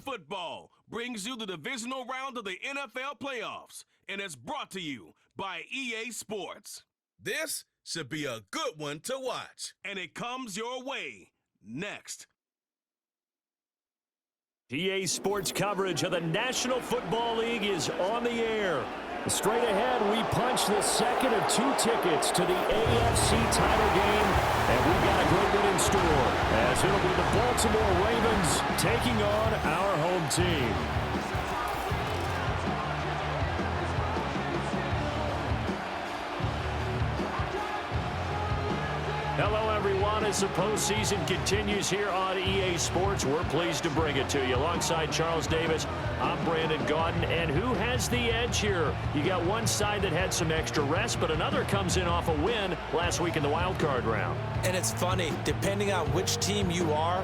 Football brings you the divisional round of the NFL playoffs and is brought to you by EA Sports. This should be a good one to watch, and it comes your way next. EA Sports coverage of the National Football League is on the air. Straight ahead, we punch the second of two tickets to the AFC title game, and we've got a great one in store, as it'll be the Baltimore Ravens taking on our home team. Hello, everyone. As the postseason continues here on EA Sports, we're pleased to bring it to you. Alongside Charles Davis, I'm Brandon Gaudin. And who has the edge here? You got one side that had some extra rest, but another comes in off a win last week in the wild card round. And it's funny, depending on which team you are,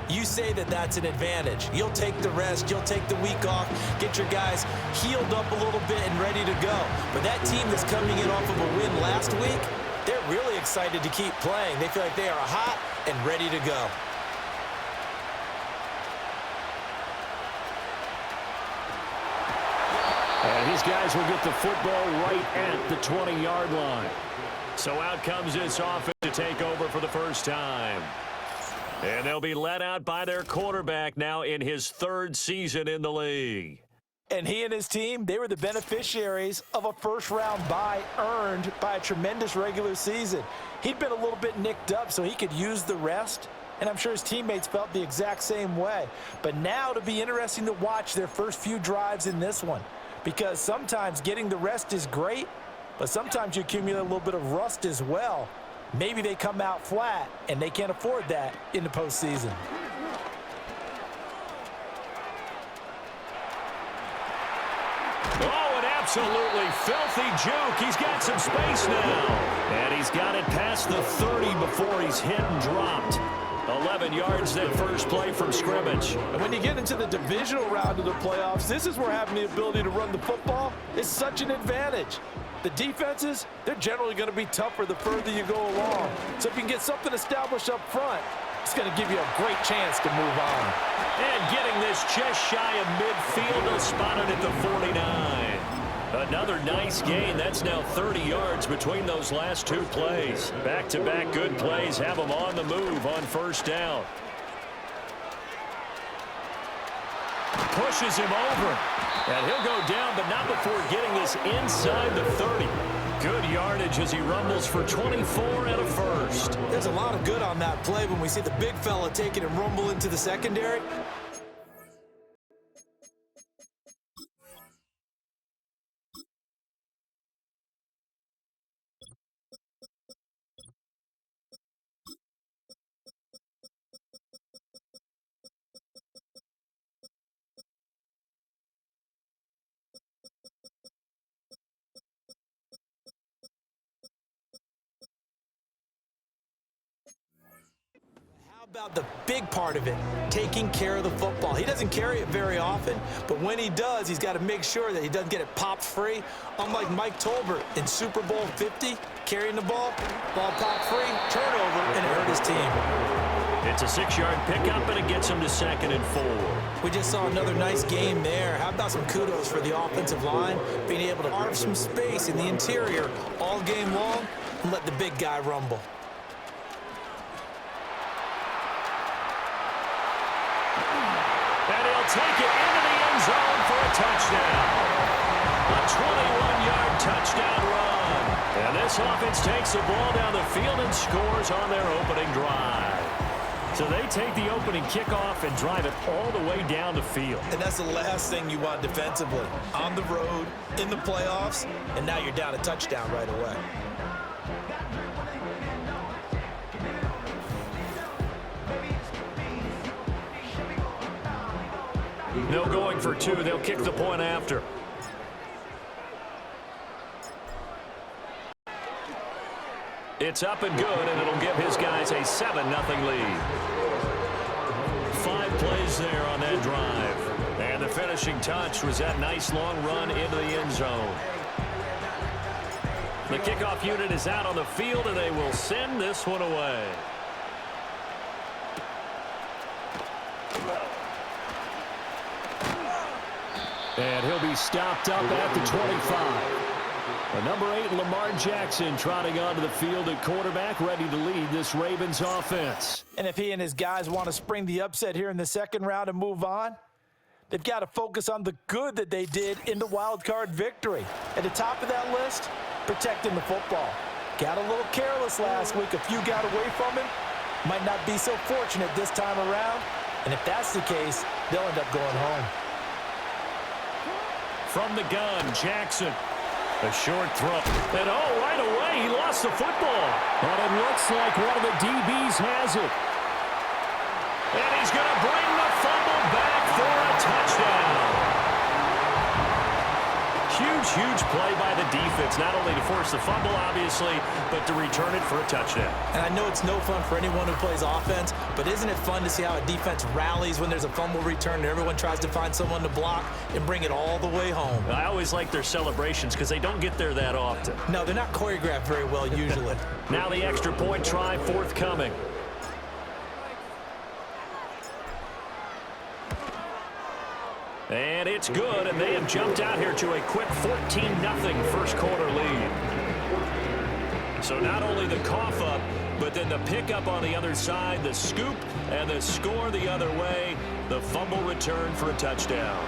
you say that that's an advantage. You'll take the rest, you'll take the week off, get your guys healed up a little bit and ready to go. But that team that's coming in off of a win last week, they're really excited to keep playing. They feel like they are hot and ready to go. And these guys will get the football right at the 20-yard line. So out comes this offense to take over for the first time. And they'll be led out by their quarterback now in his third season in the league. And he and his team, they were the beneficiaries of a first-round bye earned by a tremendous regular season. He'd been a little bit nicked up, so he could use the rest, and I'm sure his teammates felt the exact same way. But now it'll be interesting to watch their first few drives in this one, because sometimes getting the rest is great, but sometimes you accumulate a little bit of rust as well. Maybe they come out flat, and they can't afford that in the postseason. Oh, an absolutely filthy juke. He's got some space now. And he's got it past the 30 before he's hit and dropped. 11 yards that first play from scrimmage. And when you get into the divisional round of the playoffs, this is where having the ability to run the football is such an advantage. The defenses, they're generally going to be tougher the further you go along. So if you can get something established up front, it's going to give you a great chance to move on. And getting this just shy of midfield, they'll spot it at the 49. Another nice gain. That's now 30 yards between those last two plays. Back-to-back good plays have them on the move on first down. Pushes him over. And he'll go down, but not before getting this inside the 30. Good yardage as he rumbles for 24 and a first. There's a lot of good on that play when we see the big fella take it and rumble into the secondary. About the big part of it, taking care of the football. He doesn't carry it very often, but when he does, he's got to make sure that he doesn't get it popped free. Unlike Mike Tolbert in Super Bowl 50, carrying the ball popped free, turnover, and it hurt his team. It's a 6-yard pickup, and it gets him to 2nd and 4. We just saw another nice game there. How about some kudos for the offensive line, being able to carve some space in the interior all game long and let the big guy rumble. Take it into the end zone for a touchdown. A 21-yard touchdown run. And this offense takes the ball down the field and scores on their opening drive. So they take the opening kickoff and drive it all the way down the field. And that's the last thing you want defensively. On the road, in the playoffs, and now you're down a touchdown right away. No going for two. They'll kick the point after. It's up and good, and it'll give his guys a 7-0 lead. 5 plays there on that drive. And the finishing touch was that nice long run into the end zone. The kickoff unit is out on the field, and they will send this one away. And he'll be stopped up at the 25. The number 8, Lamar Jackson, trotting onto the field at quarterback, ready to lead this Ravens offense. And if he and his guys want to spring the upset here in the second round and move on, they've got to focus on the good that they did in the wild card victory. At the top of that list, protecting the football. Got a little careless last week. A few got away from him. Might not be so fortunate this time around. And if that's the case, they'll end up going home. From the gun, Jackson. A short throw. And right away, he lost the football. And it looks like one of the DBs has it. And he's going to bring the fumble back for a touchdown. Huge play by the defense, not only to force the fumble, obviously, but to return it for a touchdown. And I know it's no fun for anyone who plays offense, but isn't it fun to see how a defense rallies when there's a fumble return and everyone tries to find someone to block and bring it all the way home? I always like their celebrations because they don't get there that often. No, they're not choreographed very well usually. Now the extra point try forthcoming. And it's good, and they have jumped out here to a quick 14-0 first quarter lead. So not only the cough up, but then the pickup on the other side, the scoop, and the score the other way, the fumble return for a touchdown.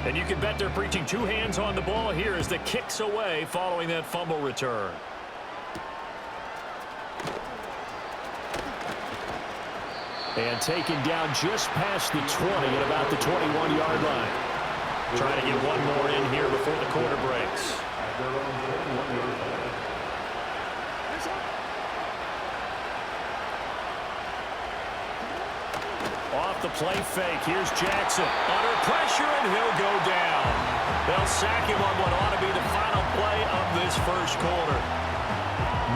And you can bet they're preaching two hands on the ball here as the kick's away following that fumble return. And taken down just past the 20 at about the 21-yard line. Trying to get one more in here before the quarter breaks. Off the play fake. Here's Jackson. Under pressure, and he'll go down. They'll sack him on what ought to be the final play of this first quarter.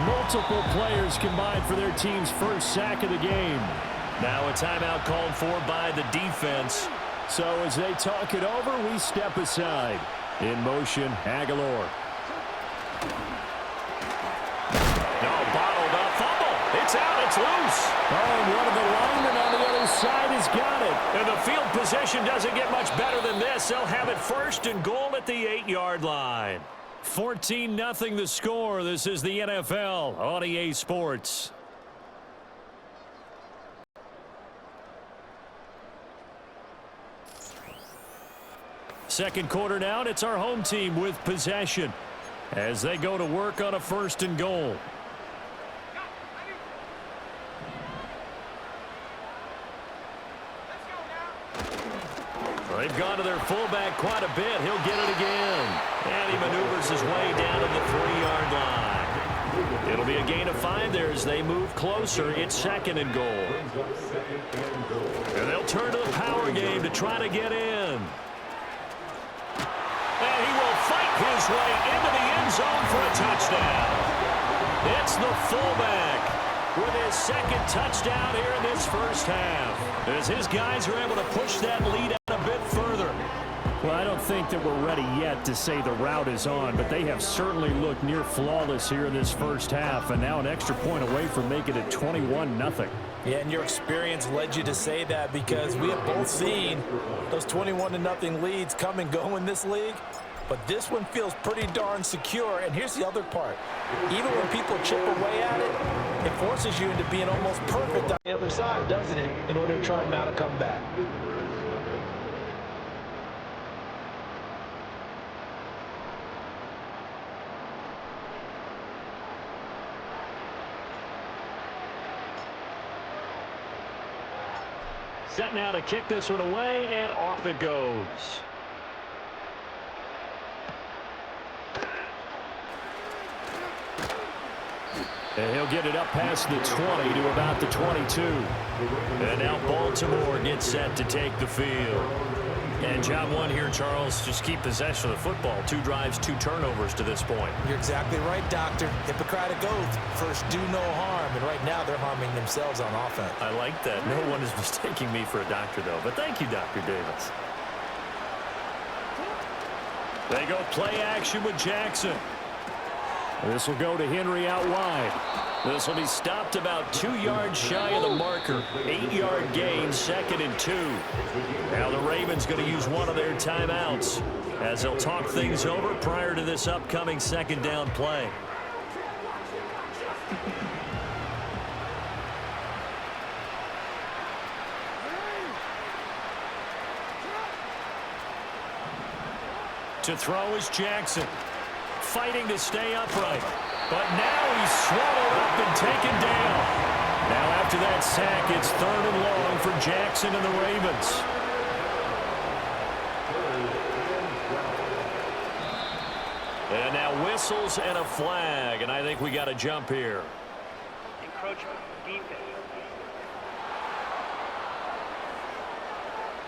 Multiple players combined for their team's first sack of the game. Now a timeout called for by the defense. So as they talk it over, we step aside. In motion, Aguilar. No, bottled up. Fumble. It's out. It's loose. Oh, and one of the linemen on the other side has got it. And the field position doesn't get much better than this. They'll have it first and goal at the 8-yard line. 14-0 the score. This is the NFL on EA Sports. Second quarter now, and it's our home team with possession as they go to work on a first and goal. They've gone to their fullback quite a bit. He'll get it again. And he maneuvers his way down to the 3-yard line. It'll be a gain of 5 there as they move closer. It's second and goal. And they'll turn to the power game to try to get in. And he will fight his way into the end zone for a touchdown. It's the fullback with his second touchdown here in this first half, as his guys are able to push that lead out a bit further. Well, I don't think that we're ready yet to say the route is on, but they have certainly looked near flawless here in this first half, and now an extra point away from making it 21-0. Yeah, and your experience led you to say that because we have both seen those 21-0 leads come and go in this league. But this one feels pretty darn secure. And here's the other part. Even when people chip away at it, it forces you into being almost perfect on the other side, doesn't it, in order to try and mount a comeback. Set now to kick this one away, and off it goes. And he'll get it up past the 20 to about the 22. And now Baltimore gets set to take the field. And job one here, Charles, just keep possession of the football. 2 drives, 2 turnovers to this point. You're exactly right, Doctor. Hippocratic oath. First, do no harm. And right now, they're harming themselves on offense. I like that. No one is mistaking me for a doctor, though. But thank you, Dr. Davis. They go play action with Jackson. This will go to Henry out wide. This will be stopped about 2 yards shy of the marker. 8-yard gain, 2nd and 2. Now the Ravens going to use one of their timeouts as they'll talk things over prior to this upcoming 2nd down play. To throw is Jackson. Fighting to stay upright. But now he's swallowed up and taken down. Now after that sack, it's 3rd and long for Jackson and the Ravens. And now whistles and a flag, and I think we got a jump here. Encroachment, defense.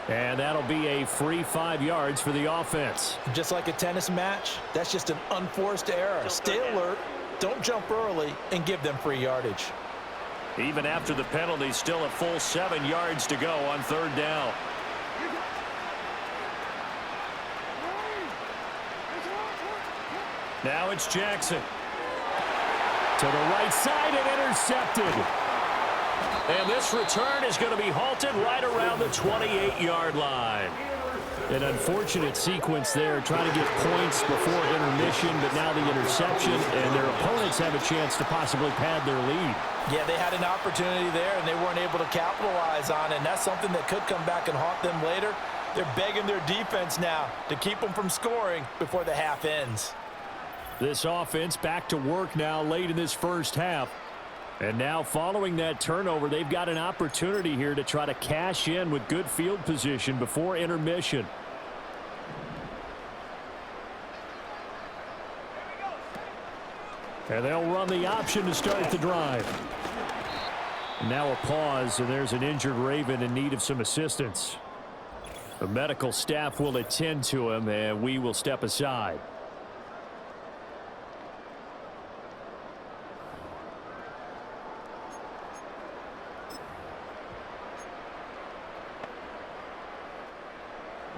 And that'll be a free 5 yards for the offense. Just like a tennis match, that's just an unforced error. Stay alert, don't jump early, and give them free yardage. Even after the penalty, still a full 7 yards to go on 3rd down. Now it's Jackson. To the right side and intercepted. And this return is going to be halted right around the 28-yard line. An unfortunate sequence there, trying to get points before intermission, but now the interception, and their opponents have a chance to possibly pad their lead. Yeah, they had an opportunity there, and they weren't able to capitalize on it, and that's something that could come back and haunt them later. They're begging their defense now to keep them from scoring before the half ends. This offense back to work now late in this first half. And now following that turnover, they've got an opportunity here to try to cash in with good field position before intermission. And they'll run the option to start the drive. And now a pause, and there's an injured Raven in need of some assistance. The medical staff will attend to him, and we will step aside.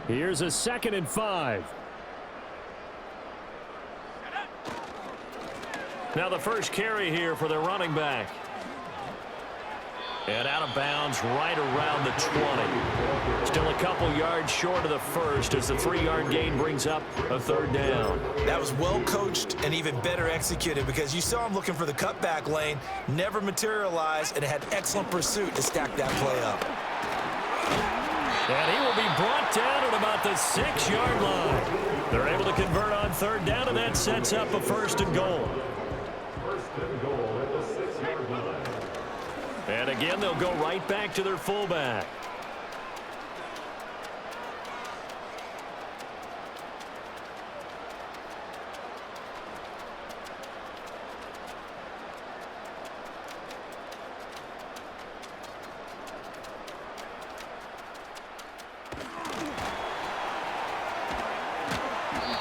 Here's a 2nd and 5. Now the first carry here for their running back. And out of bounds right around the 20. Still a couple yards short of the first as the 3-yard gain brings up a 3rd down. That was well coached and even better executed because you saw him looking for the cutback lane, never materialized, and had excellent pursuit to stack that play up. And he will be brought down at about the 6-yard line. They're able to convert on 3rd down, and that sets up a 1st and goal. And again, they'll go right back to their fullback.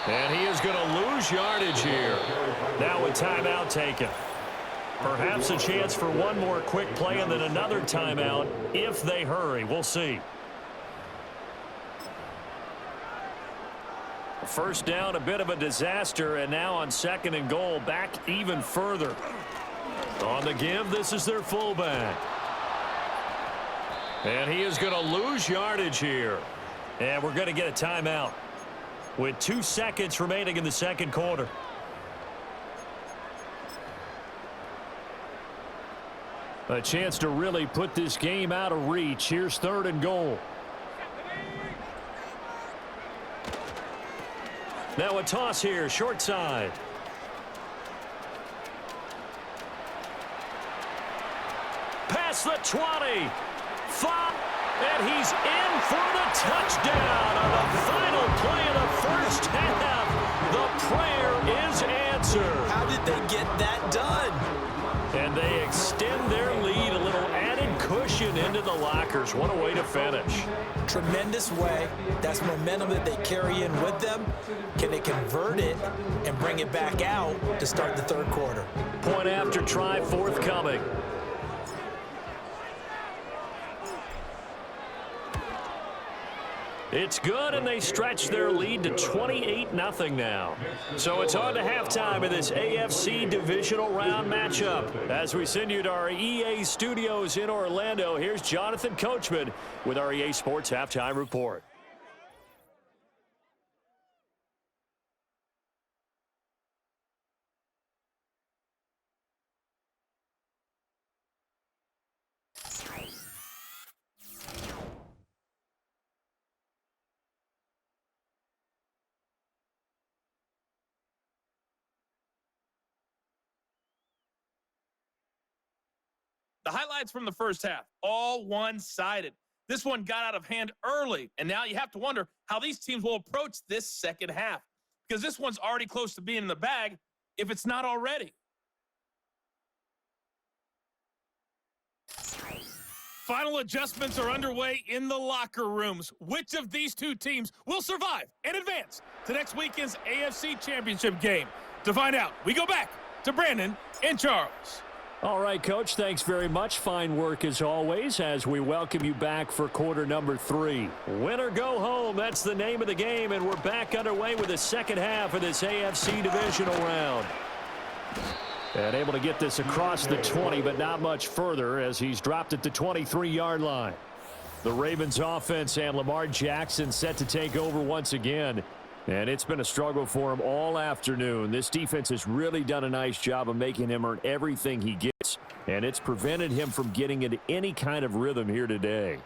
And he is going to lose yardage here. Now a timeout taken. Perhaps a chance for one more quick play and then another timeout if they hurry. We'll see. First down, a bit of a disaster, and now on 2nd and goal, back even further. On the give, this is their fullback. And he is going to lose yardage here. And we're going to get a timeout with 2 seconds remaining in the 2nd quarter. A chance to really put this game out of reach. Here's 3rd and goal. Now a toss here, short side. Past the 20. 5. And he's in for the touchdown on the final play of the first half. The prayer is answered. How did they get that done? And they extend their lead, a little added cushion into the lockers. What a way to finish. Tremendous way. That's momentum that they carry in with them. Can they convert it and bring it back out to start the 3rd quarter? Point after try forthcoming. It's good, and they stretch their lead to 28-0 now. So it's on to halftime of this AFC Divisional Round matchup. As we send you to our EA studios in Orlando, here's Jonathan Coachman with our EA Sports Halftime Report. The highlights from the first half, all one-sided. This one got out of hand early, and now you have to wonder how these teams will approach this second half, because this one's already close to being in the bag if it's not already. Final adjustments are underway in the locker rooms. Which of these two teams will survive and advance to next weekend's AFC Championship game? To find out, we go back to Brandon and Charles. All right, Coach, thanks very much. Fine work as always as we welcome you back for quarter number 3. Win or go home, that's the name of the game, and we're back underway with the second half of this AFC Divisional Round. And able to get this across the 20, but not much further as he's dropped at the 23-yard line. The Ravens offense and Lamar Jackson set to take over once again. And it's been a struggle for him all afternoon. This defense has really done a nice job of making him earn everything he gets. And it's prevented him from getting into any kind of rhythm here today.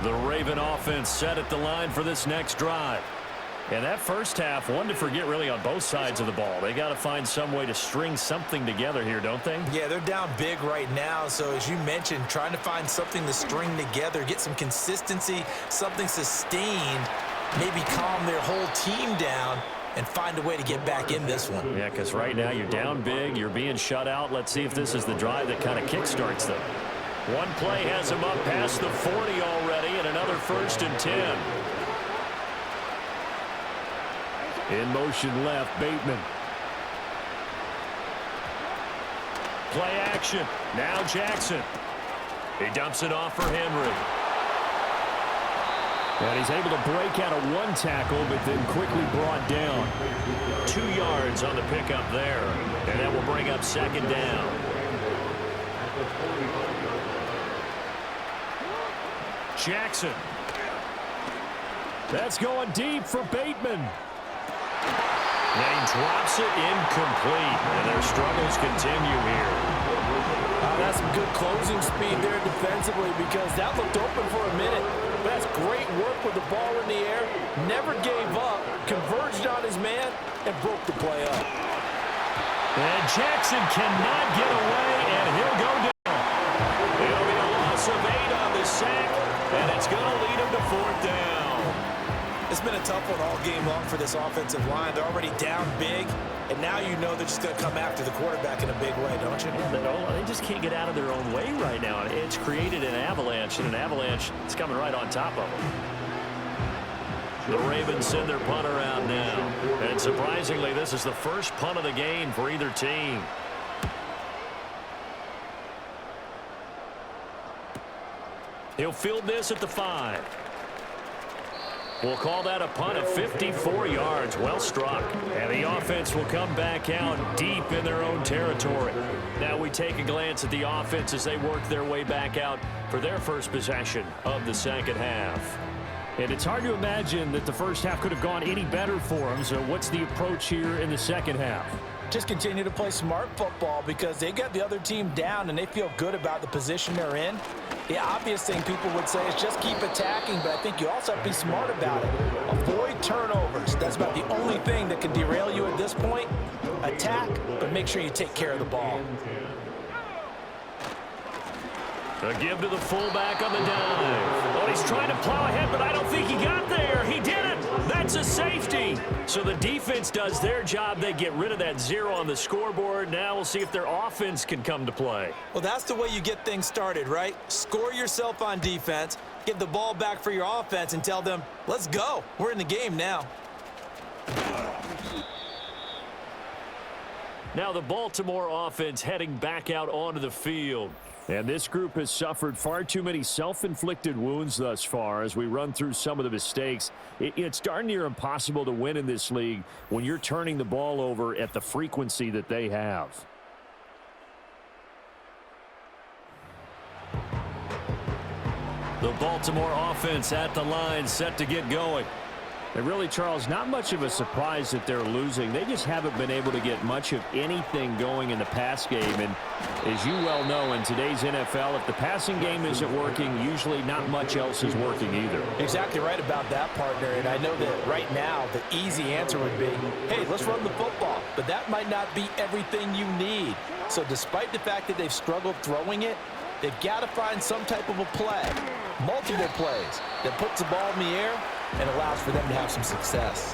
The Raven offense set at the line for this next drive. And that first half, one to forget really on both sides of the ball. They got to find some way to string something together here, don't they? Yeah, they're down big right now. So as you mentioned, trying to find something to string together, get some consistency, something sustained, maybe calm their whole team down and find a way to get back in this one. Yeah, because right now you're down big, you're being shut out. Let's see if this is the drive that kind of kickstarts them. One play has them up past the 40 already, and another 1st and 10. In motion left, Bateman. Play action. Now Jackson. He dumps it off for Henry. And he's able to break out of one tackle, but then quickly brought down. 2 yards on the pickup there. And that will bring up 2nd down. Jackson. That's going deep for Bateman. And he drops it incomplete, and their struggles continue here. That's some good closing speed there defensively because that looked open for a minute. That's great work with the ball in the air. Never gave up, converged on his man, and broke the play up. And Jackson cannot get away, and he'll go down. It'll be a loss of 8 on the sack, and it's going to lead him to 4th down. It's been a tough one all game long for this offensive line. They're already down big, and now you know they're just going to come after the quarterback in a big way, don't you? Yeah, they just can't get out of their own way right now. It's created an avalanche, and an avalanche is coming right on top of them. The Ravens send their punt around now. And surprisingly, this is the first punt of the game for either team. He'll field this at the 5. We'll call that a punt at 54 yards. Well struck. And the offense will come back out deep in their own territory. Now we take a glance at the offense as they work their way back out for their first possession of the second half. And it's hard to imagine that the first half could have gone any better for them. So what's the approach here in the second half? Just continue to play smart football because they got the other team down and they feel good about the position they're in. The obvious thing people would say is just keep attacking, but I think you also have to be smart about it. Avoid turnovers. That's about the only thing that can derail you at this point. Attack, but make sure you take care of the ball. A give to the fullback on the dive. Oh, he's trying to plow ahead, but I don't think he got there. He didn't. That's a safety. So the defense does their job. They get rid of that 0 on the scoreboard. Now we'll see if their offense can come to play. Well, that's the way you get things started, right? Score yourself on defense, give the ball back for your offense, and tell them, let's go. We're in the game now. Now the Baltimore offense heading back out onto the field. And this group has suffered far too many self-inflicted wounds thus far as we run through some of the mistakes. It's darn near impossible to win in this league when you're turning the ball over at the frequency that they have. The Baltimore offense at the line, set to get going. And really, Charles, not much of a surprise that they're losing. They just haven't been able to get much of anything going in the pass game. And as you well know, in today's NFL, if the passing game isn't working, usually not much else is working either. Exactly right about that, partner. And I know that right now the easy answer would be, hey, let's run the football. But that might not be everything you need. So despite the fact that they've struggled throwing it, they've got to find some type of a play, multiple plays, that puts the ball in the air and allows for them to have some success.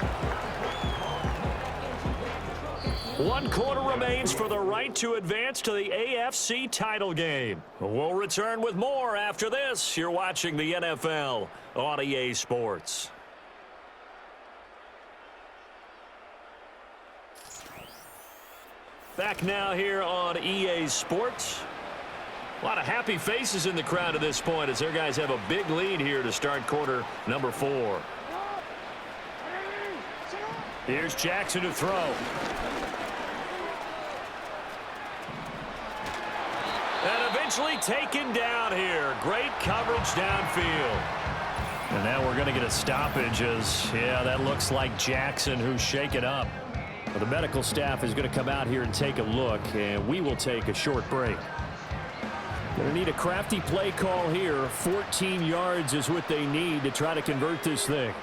1 quarter remains for the right to advance to the AFC title game. We'll return with more after this. You're watching the NFL on EA Sports. Back now here on EA Sports. A lot of happy faces in the crowd at this point as their guys have a big lead here to start quarter number 4. Here's Jackson to throw. And eventually taken down here. Great coverage downfield. And now we're going to get a stoppage as, yeah, that looks like Jackson who's shaken up. Well, the medical staff is going to come out here and take a look, and we will take a short break. Going to need a crafty play call here. 14 yards is what they need to try to convert this thing.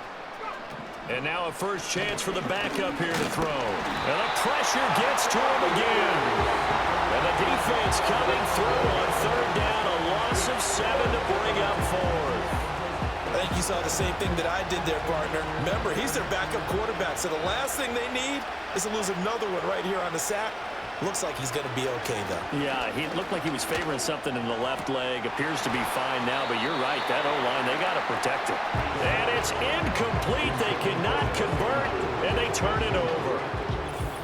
And now a first chance for the backup here to throw. And the pressure gets to him again. And the defense coming through on third down. A loss of 7 to bring up fourth. I think you saw the same thing that I did there, partner. Remember, he's their backup quarterback, so the last thing they need is to lose another one right here on the sack. Looks like he's going to be okay, though. Yeah, he looked like he was favoring something in the left leg. Appears to be fine now, but you're right. That O-line, they got to protect it. And it's incomplete. They cannot convert, and they turn it over.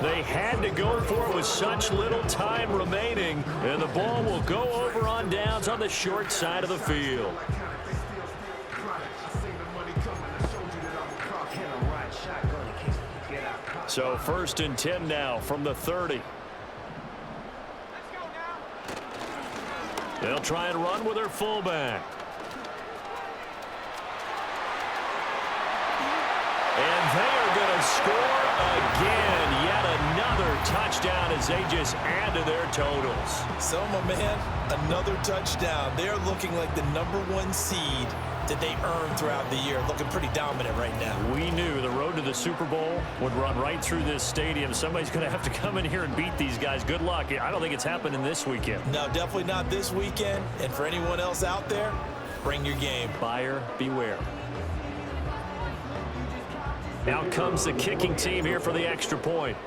They had to go for it with such little time remaining, and the ball will go over on downs on the short side of the field. So 1st and 10 now from the 30. They'll try and run with their fullback. And they are going to score again. Yet another touchdown as they just add to their totals. So, my man, another touchdown. They're looking like the #1 seed that they earned throughout the year. Looking pretty dominant right now. We knew the road to the Super Bowl would run right through this stadium. Somebody's going to have to come in here and beat these guys. Good luck. I don't think it's happening this weekend. No, definitely not this weekend. And for anyone else out there, bring your game. Buyer beware. Out comes the kicking team here for the extra point.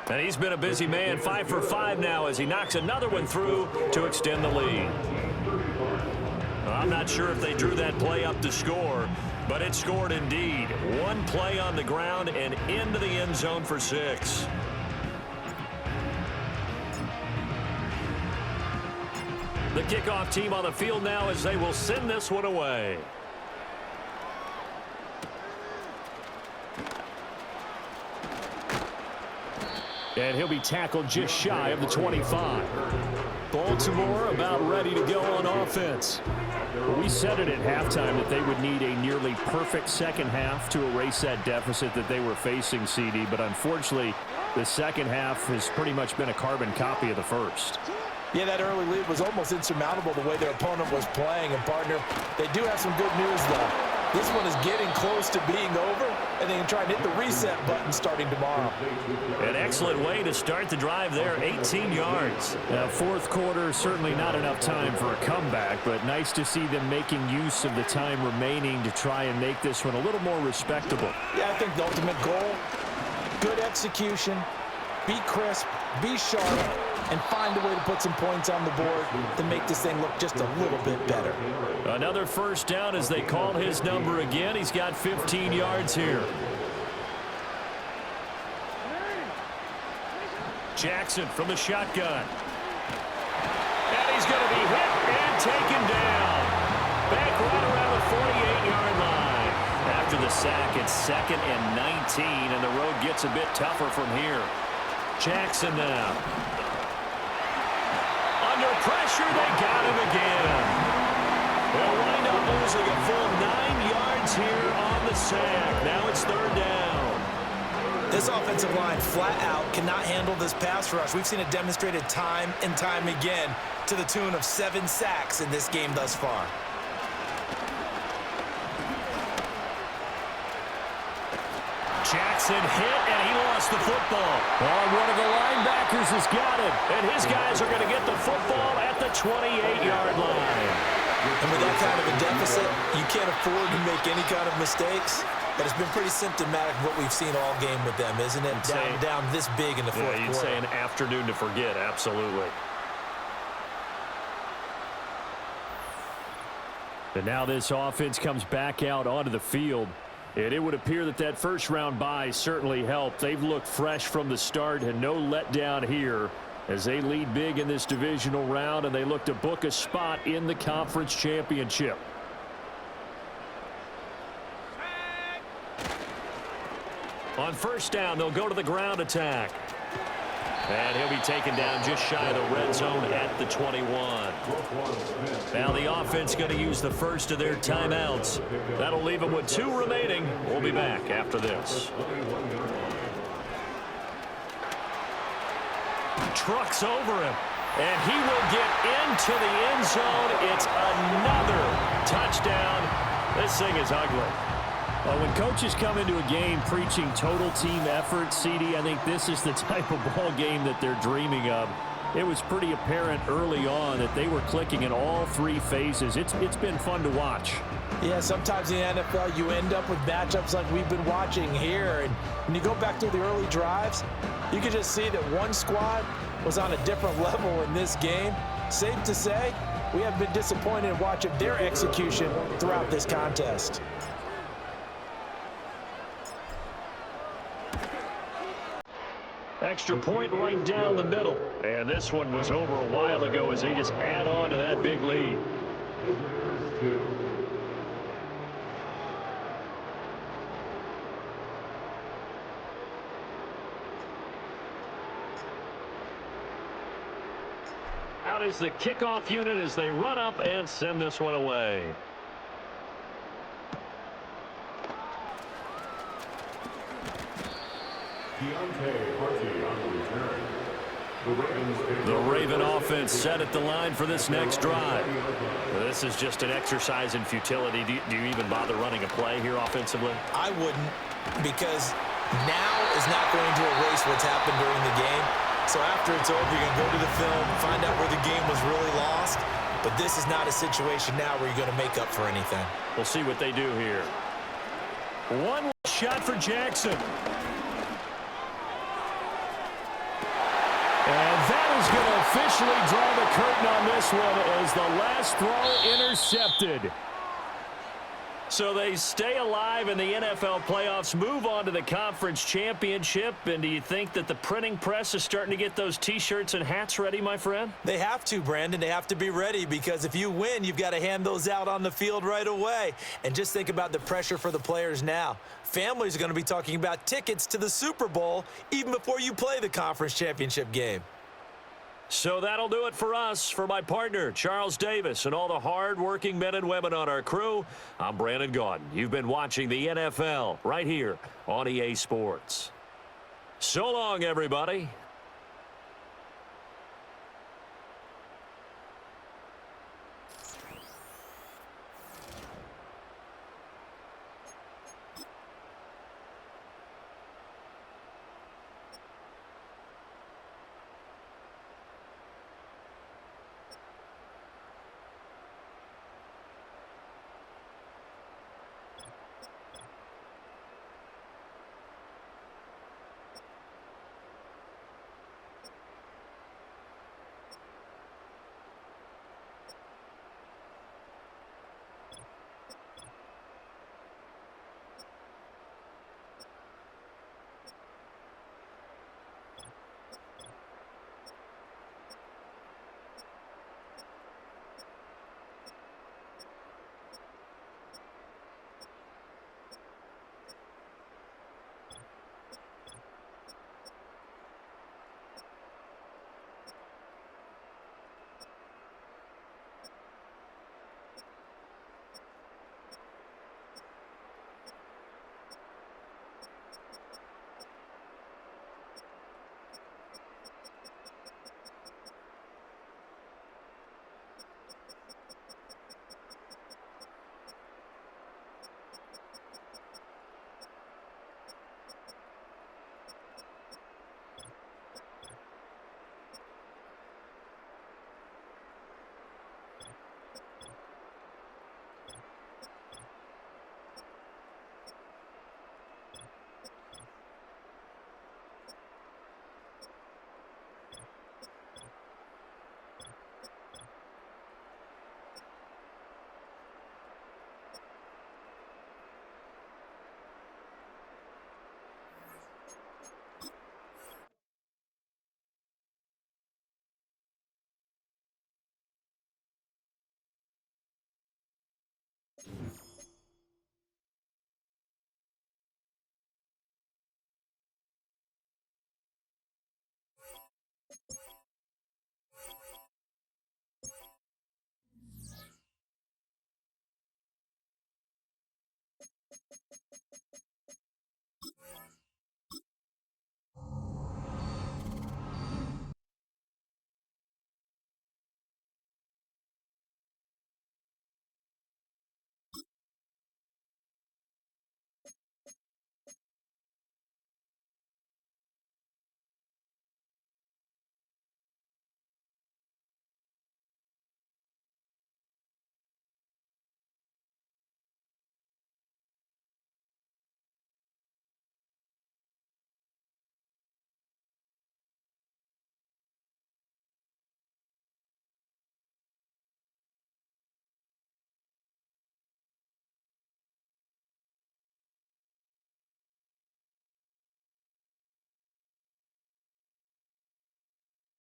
And he's been a busy man, 5 for 5 now as he knocks another one through to extend the lead. I'm not sure if they drew that play up to score, but it scored indeed. One play on the ground and into the end zone for 6. The kickoff team on the field now as they will send this one away. And he'll be tackled just shy of the 25. Baltimore about ready to go on offense. We said it at halftime that they would need a nearly perfect second half to erase that deficit that they were facing, CD. But unfortunately, the second half has pretty much been a carbon copy of the first. Yeah, that early lead was almost insurmountable the way their opponent was playing. And, partner, they do have some good news, though. This one is getting close to being over, and they can try and hit the reset button starting tomorrow. An excellent way to start the drive there, 18 yards. Fourth quarter, certainly not enough time for a comeback, but nice to see them making use of the time remaining to try and make this one a little more respectable. Yeah, I think the ultimate goal, good execution, be crisp, be sharp, and find a way to put some points on the board to make this thing look just a little bit better. Another first down as they call his number again. He's got 15 yards here. Jackson from the shotgun. And he's going to be hit and taken down. Back right around the 48-yard line. After the sack, it's 2nd and 19, and the road gets a bit tougher from here. Jackson now. Under pressure, they got him again. They'll wind up losing a full 9 yards here on the sack. Now it's 3rd down. This offensive line flat out cannot handle this pass rush. We've seen it demonstrated time and time again to the tune of 7 sacks in this game thus far. Jackson hit, and he lost the football. Oh, one of the linebackers has got it, and his guys are going to get the football at the 28-yard line. And with that kind of a deficit, you can't afford to make any kind of mistakes. But it's been pretty symptomatic of what we've seen all game with them, isn't it? Down this big in the fourth quarter. You'd say an afternoon to forget, absolutely. And now this offense comes back out onto the field. And it would appear that that first-round bye certainly helped. They've looked fresh from the start and no letdown here as they lead big in this divisional round, and they look to book a spot in the conference championship. On first down, they'll go to the ground attack. And he'll be taken down just shy of the red zone at the 21. Now the offense going to use the first of their timeouts. That'll leave them with 2 remaining. We'll be back after this. Trucks over him. And he will get into the end zone. It's another touchdown. This thing is ugly. Well, when coaches come into a game preaching total team effort, CD, I think this is the type of ball game that they're dreaming of. It was pretty apparent early on that they were clicking in all 3 phases. It's been fun to watch. Yeah, sometimes in the NFL you end up with matchups like we've been watching here. And when you go back through the early drives, you can just see that one squad was on a different level in this game. Safe to say, we have been disappointed in watching their execution throughout this contest. Extra point right down the middle. And this one was over a while ago as they just add on to that big lead. Out is the kickoff unit as they run up and send this one away. The Raven offense set at the line for this next drive. This is just an exercise in futility. Do you even bother running a play here offensively? I wouldn't, because now is not going to erase what's happened during the game. So after it's over, you're going to go to the film, find out where the game was really lost. But this is not a situation now where you're going to make up for anything. We'll see what they do here. One shot for Jackson. And that is going to officially draw the curtain on this one as the last throw intercepted. So they stay alive in the NFL playoffs, move on to the conference championship. And do you think that the printing press is starting to get those T-shirts and hats ready, my friend? They have to, Brandon. They have to be ready, because if you win, you've got to hand those out on the field right away. And just think about the pressure for the players now. Families are going to be talking about tickets to the Super Bowl even before you play the conference championship game. So that'll do it for us. For my partner, Charles Davis, and all the hard-working men and women on our crew, I'm Brandon Gaudin. You've been watching the NFL right here on EA Sports. So long, everybody.